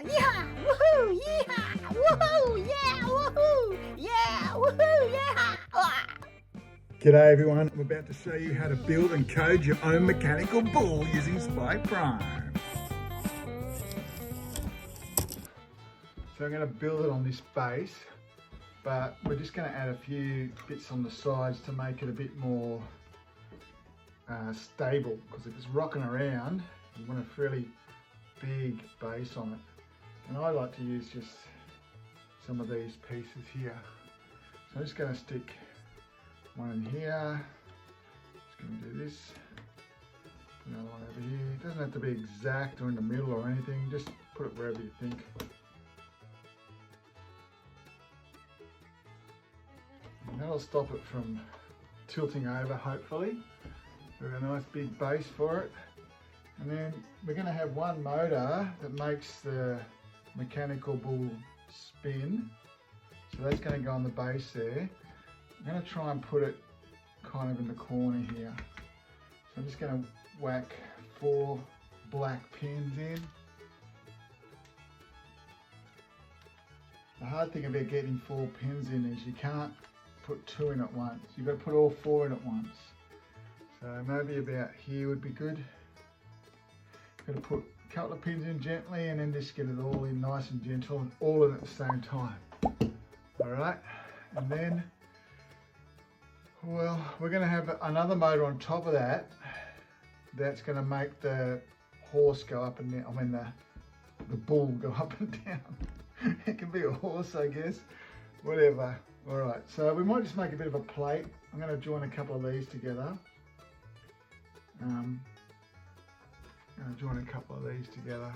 Yeehaw! Woohoo! Yeehaw! Woohoo! Yeah! Woohoo! Yeah! Woohoo! Yeah! G'day everyone, I'm about to show you how to build and code your own mechanical bull using Spike Prime. So I'm going to build it on this base, but we're just going to add a few bits on the sides to make it a bit more stable, because if it's rocking around, you want a fairly big base on it. And I like to use just some of these pieces here. So I'm just going to stick one in here, just going to do this, put another one over here. It doesn't have to be exact or in the middle or anything, just put it wherever you think. And that'll stop it from tilting over, hopefully. So we've got a nice big base for it. And then we're going to have one motor that makes the mechanical bull spin. So that's going to go on the base there. I'm going to try and put it kind of in the corner here. So I'm just going to whack 4 black pins in. The hard thing about getting 4 pins in is you can't put 2 in at once. You've got to put all 4 in at once. So maybe about here would be good. Got to put a couple of pins in gently and then just get it all in nice and gentle and all in at the same time. Alright, and then, well, we're going to have another motor on top of that that's going to make the horse go up and down, I mean the bull go up and down. It can be a horse, I guess, whatever. Alright, so we might just make a bit of a plate. I'm going to join a couple of these together. I'm going to join a couple of these together,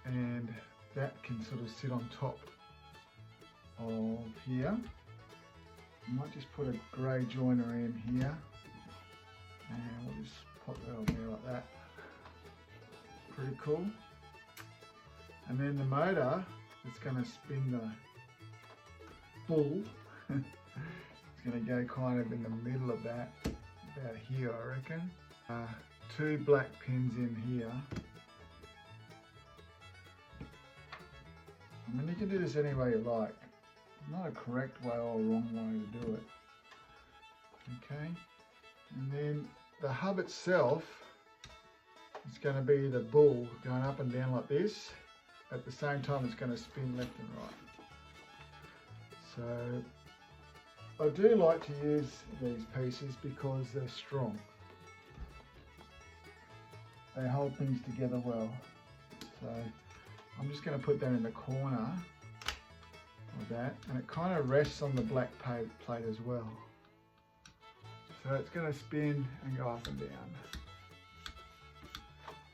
and that can sort of sit on top of here. I might just put a grey joiner in here, and we'll just pop that on there like that. Pretty cool. And then the motor that's going to spin the bull, it's going to go kind of in the middle of that, about here I reckon. 2 black pins in here. I mean, you can do this any way you like. Not a correct way or a wrong way to do it. Okay, and then the hub itself is going to be the bull going up and down like this. At the same time, it's going to spin left and right. So I do like to use these pieces because they're strong. They hold things together well. So I'm just going to put that in the corner like that, and it kind of rests on the black plate as well. So it's going to spin and go up and down.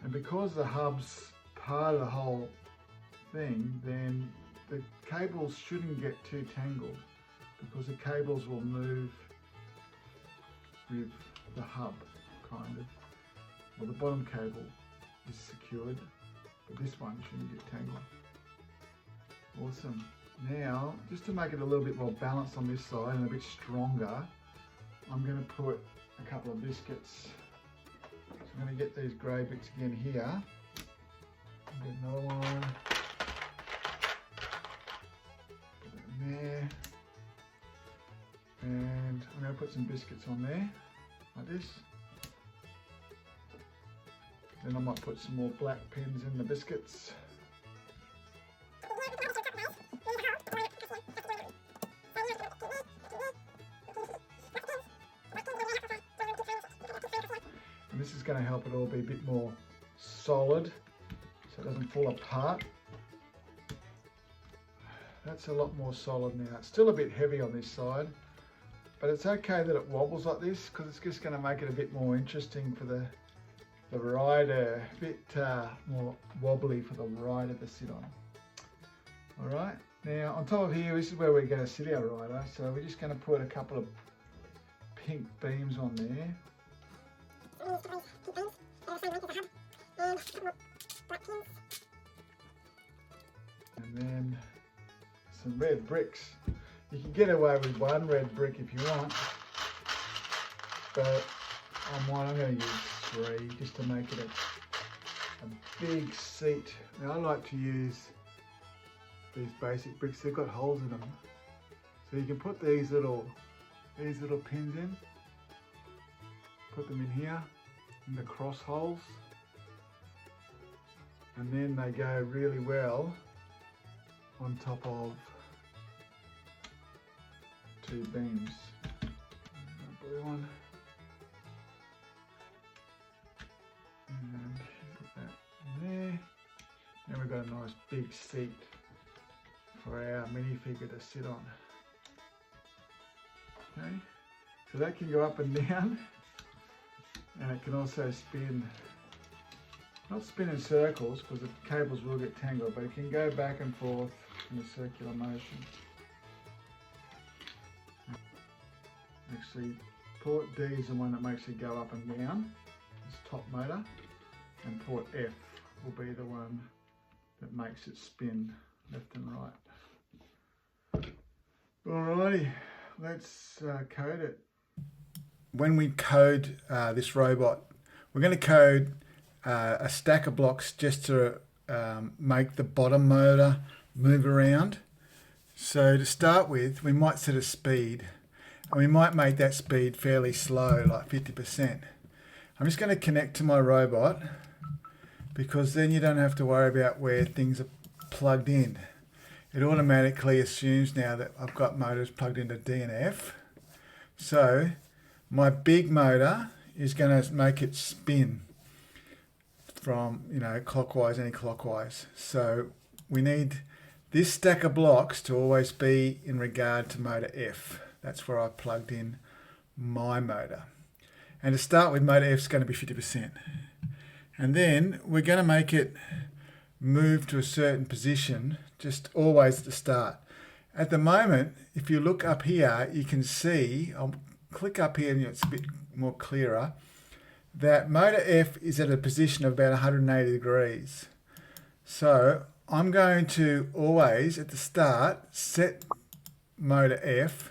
And because the hub's part of the whole thing, then the cables shouldn't get too tangled, because the cables will move with the hub, kind of. Well, the bottom cable is secured, but this one shouldn't get tangled. Awesome. Now, just to make it a little bit more balanced on this side and a bit stronger, I'm going to put a couple of biscuits. So I'm going to get these grey bits again here. Get another one. Put it in there. And I'm going to put some biscuits on there, like this. Then I might put some more black pins in the biscuits. And this is going to help it all be a bit more solid, so it doesn't fall apart. That's a lot more solid now. It's still a bit heavy on this side, but it's okay that it wobbles like this, because it's just going to make it a bit more interesting for the rider, a bit more wobbly for the rider to sit on. Alright, now on top of here, this is where we're going to sit our rider, so we're just going to put a couple of pink beams on there. And then some red bricks. You can get away with 1 red brick if you want, but on mine I'm going to use 3 just to make it a big seat. Now I like to use these basic bricks. They've got holes in them, so you can put these little pins in. Put them in here in the cross holes, and then they go really well on top of two beams. Blue one. And put that in there. Now we've got a nice big seat for our minifigure to sit on. Okay, so that can go up and down, and it can also spin, not spin in circles because the cables will get tangled, but it can go back and forth in a circular motion. Actually, port D is the one that makes it go up and down, this top motor, and port F will be the one that makes it spin left and right. Alrighty, let's code it. When we code this robot, we're going to code a stack of blocks just to make the bottom motor move around. So to start with, we might set a speed, and we might make that speed fairly slow, like 50%. I'm just going to connect to my robot, because then you don't have to worry about where things are plugged in. It automatically assumes now that I've got motors plugged into D and F. So my big motor is going to make it spin from, clockwise, anti-clockwise. So we need this stack of blocks to always be in regard to motor F. That's where I've plugged in my motor. And to start with, motor F is going to be 50%. And then we're going to make it move to a certain position, just always at the start. At the moment, if you look up here, you can see, I'll click up here and it's a bit more clearer, that motor F is at a position of about 180 degrees. So I'm going to always, at the start, set motor F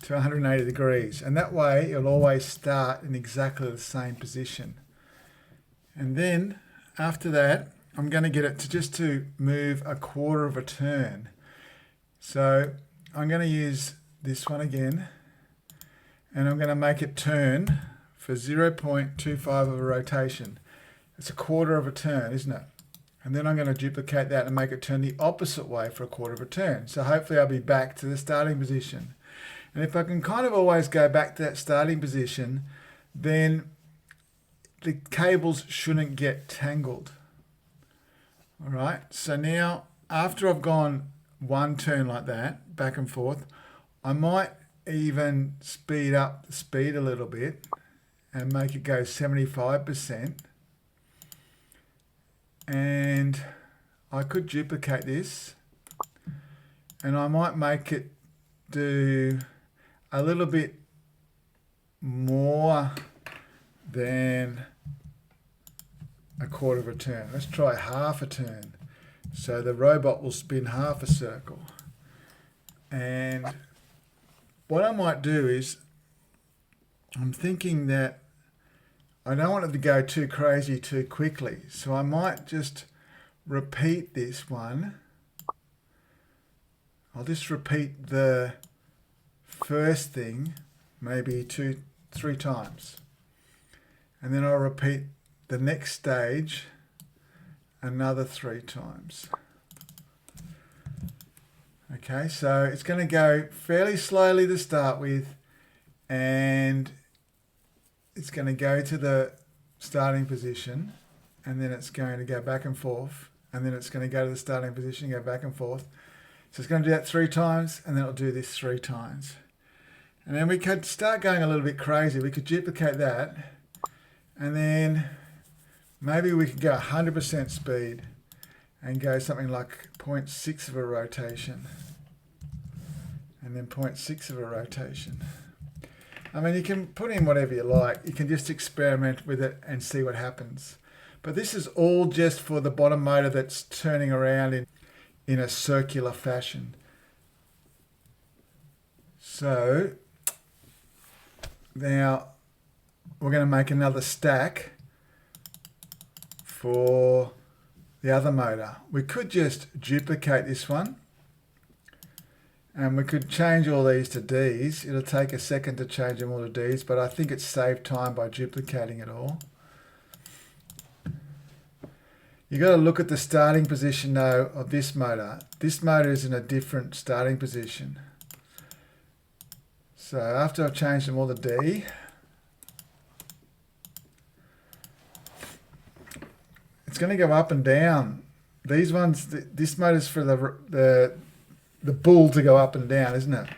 to 180 degrees. And that way, it'll always start in exactly the same position. And then, after that, I'm going to get it to move a quarter of a turn. So I'm going to use this one again, and I'm going to make it turn for 0.25 of a rotation. It's a quarter of a turn, isn't it? And then I'm going to duplicate that and make it turn the opposite way for a quarter of a turn. So hopefully I'll be back to the starting position. And if I can kind of always go back to that starting position, then the cables shouldn't get tangled. All right, so now after I've gone one turn like that, back and forth, I might even speed up the speed a little bit and make it go 75%. And I could duplicate this, and I might make it do a little bit more than a quarter of a turn. Let's try half a turn. So the robot will spin half a circle. And what I might do is, I'm thinking that I don't want it to go too crazy too quickly. So I might just repeat this one. I'll just repeat the first thing maybe 2-3 times. And then I'll repeat the next stage another 3 times. Okay, so it's going to go fairly slowly to start with, and it's going to go to the starting position, and then it's going to go back and forth, and then it's going to go to the starting position, go back and forth. So it's going to do that 3 times, and then it'll do this 3 times. And then we could start going a little bit crazy. We could duplicate that, and then maybe we could go 100% speed and go something like 0.6 of a rotation, and then 0.6 of a rotation. I mean, you can put in whatever you like. You can just experiment with it and see what happens. But this is all just for the bottom motor that's turning around in a circular fashion. So now we're going to make another stack for the other motor. We could just duplicate this one and we could change all these to Ds. It'll take a second to change them all to Ds, but I think it's saved time by duplicating it all. You got to look at the starting position though of this motor. This motor is in a different starting position. So after I've changed them all to D, it's going to go up and down. These ones, this motor's for the bull to go up and down, isn't it?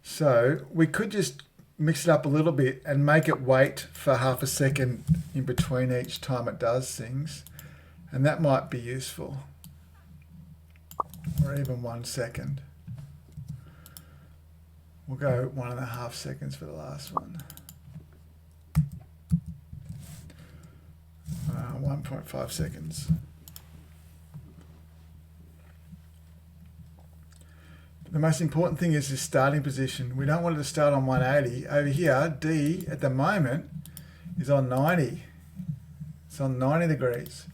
So we could just mix it up a little bit and make it wait for half a second in between each time it does things. And that might be useful. Or even 1 second. We'll go 1.5 seconds for the last one. 1.5 seconds. The most important thing is this starting position. We don't want it to start on 180. Over here, D at the moment is on 90. It's on 90 degrees.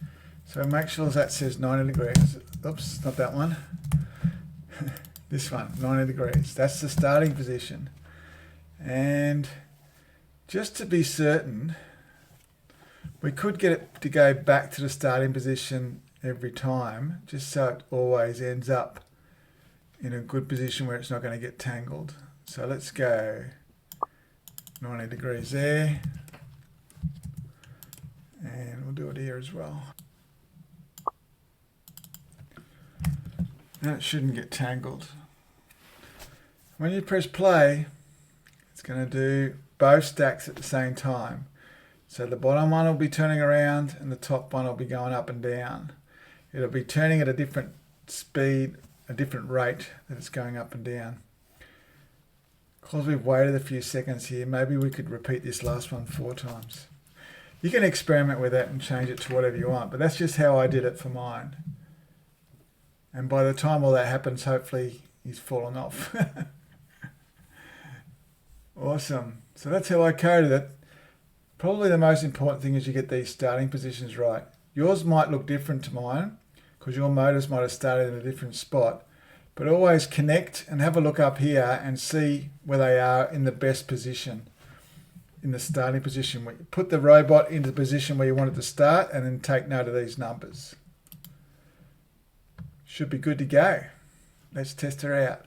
So make sure that says 90 degrees. Oops, not that one. This one, 90 degrees. That's the starting position. And just to be certain, we could get it to go back to the starting position every time, just so it always ends up in a good position where it's not going to get tangled. So let's go 90 degrees there. And we'll do it here as well. And it shouldn't get tangled. When you press play, it's going to do both stacks at the same time. So the bottom one will be turning around and the top one will be going up and down. It'll be turning at a different speed, a different rate that it's going up and down. Because we've waited a few seconds here, maybe we could repeat this last one 4 times. You can experiment with that and change it to whatever you want, but that's just how I did it for mine. And by the time all that happens, hopefully he's fallen off. Awesome. So that's how I coded it. Probably the most important thing is you get these starting positions right. Yours might look different to mine because your motors might have started in a different spot. But always connect and have a look up here and see where they are in the best position, in the starting position. Put the robot into the position where you want it to start and then take note of these numbers. Should be good to go. Let's test her out.